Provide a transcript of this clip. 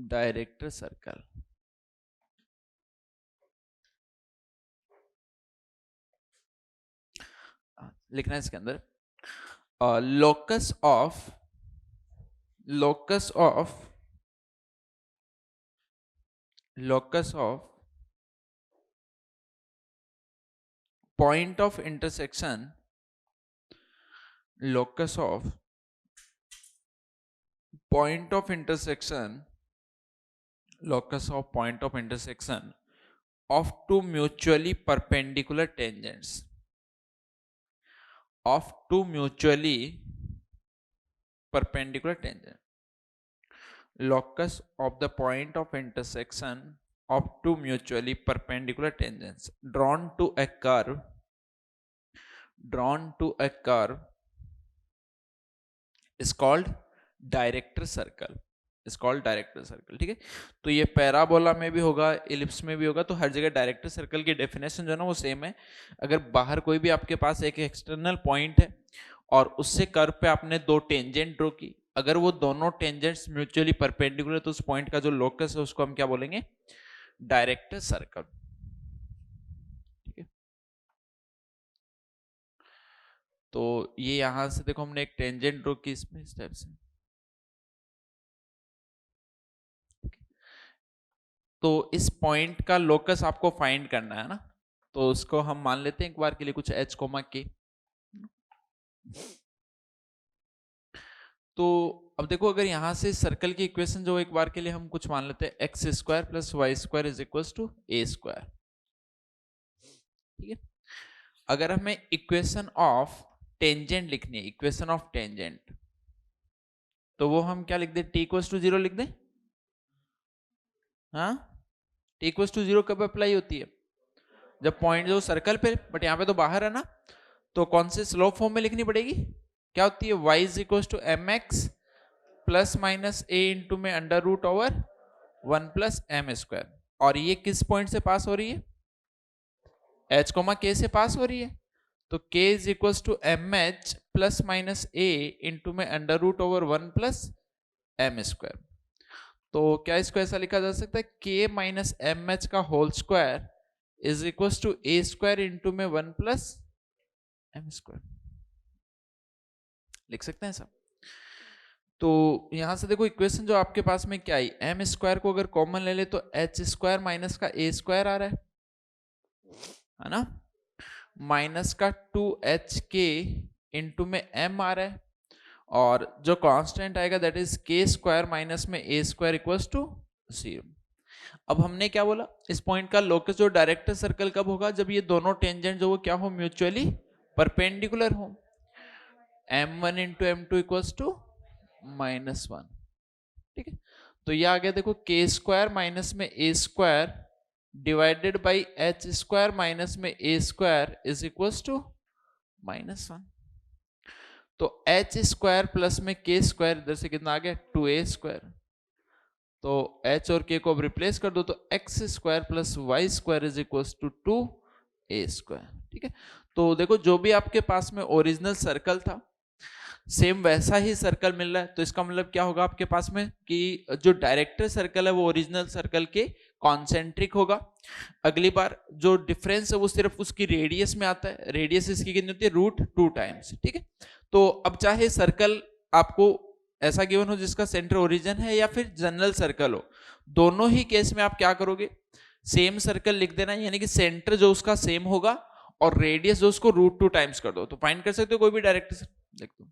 Director circle. लिखना है इसके अंदर locus of point of intersection, locus of point of intersection of two mutually perpendicular tangents, locus of the point of intersection of two mutually perpendicular tangents drawn to a curve is called director circle, ठीक है। तो ये parabola में भी होगा, ellipse में भी होगा, तो हर जगह डायरेक्टर सर्कल की डेफिनेशन जो है ना वो सेम है। अगर बाहर कोई भी आपके पास एक एक्सटर्नल पॉइंट है और उससे कर्व पे आपने दो टेंजेंट ड्रॉ की, अगर वो दोनों टेंजेंट्स म्यूचुअली परपेंडिकुलर तो उस पॉइंट का जो लोकस है उसको हम क्या बोलेंगे, डायरेक्टर सर्कल, ठीक है। तो ये यहां से देखो हमने एक टेंजेंट ड्रॉ की इसमें इस टाइप से, तो इस पॉइंट का लोकस आपको फाइंड करना है ना, तो उसको हम मान लेते हैं एक बार के लिए कुछ h, k। तो अब देखो अगर यहां से सर्कल की इक्वेशन जो एक बार के लिए हम कुछ मान लेते हैं x square plus y square is equal to a square, ठीक है। अगर हमें इक्वेशन ऑफ टेंजेंट लिखनी है, इक्वेशन ऑफ टेंजेंट, तो वो हम क्या लिख दे, टी इक्वल टू 0 लिख दे। हाँ, टी इक्वल टू 0 कब अप्लाई होती है, जब पॉइंट जो सर्कल पे, बट यहाँ पे तो बाहर है ना, तो कौन से स्लोप फॉर्म में लिखनी पड़ेगी, क्या होती है, y is equal to m x plus minus a into में under root over 1 plus m square. और ये किस पॉइंट से पास हो रही है, h, k से पास हो रही है, तो k is equal to m h plus minus a into में under root over 1 plus m square. तो क्या इसको ऐसा लिखा जा सकता है, k माइनस एम एच का whole square is equal to a square into में 1 प्लस एम स्क्वायर, लिख सकते हैं सब। तो यहां से देखो इक्वेशन जो आपके पास में क्या आई, एम स्क्वायर को अगर कॉमन ले ले तो एच स्क्वायर माइनस का ए स्क्वायर आ रहा है ना, माइनस का 2hk इंटू में m आ रहा है, और जो कांस्टेंट आएगा that is k square minus में a स्क्वायर इक्वल्स टू 0। अब हमने क्या बोला, इस पॉइंट का लोकस जो डायरेक्टर सर्कल कब होगा, जब ये दोनों टेंजेंट जो वो क्या हो, म्यूचुअली परपेंडिकुलर हो, m1 into m2 equals to -1, ठीक है। तो ये आ गया देखो k स्क्वायर माइनस में a square divided by h square minus में a square is equals to -1। तो h स्क्वायर प्लस में k स्क्वायर इधर से कितना आ गया, 2a स्क्वायर, तो h और k को अब रिप्लेस कर दो तो x square plus y square is equals to 2a square, ठीक है। तो देखो जो भी आपके पास में ओरिजिनल सर्कल था सेम वैसा ही सर्कल मिल रहा है, तो इसका मतलब क्या होगा आपके पास में कि जो डायरेक्टर सर्कल है वो ओरिजिनल सर्कल के कॉन्सेंट्रिक होगा। अगली बार जो डिफरेंस है वो सिर्फ उसकी रेडियस में आता है, रेडियस इसकी कितनी होती है, √2 टाइम्स, ठीक है। तो अब चाहे सर्कल आपको ऐसा गिवन हो जिसका सेंटर ओरिजिन है या फिर जनरल सर्कल हो, दोनों ही केस में आप क्या करोगे, सेम सर्कल लिख देना, यानी कि सेंटर जो उसका सेम होगा और रेडियस जो उसको √2 टाइम्स कर दो, तो फाइंड कर सकते हो कोई भी डायरेक्टर। देख दो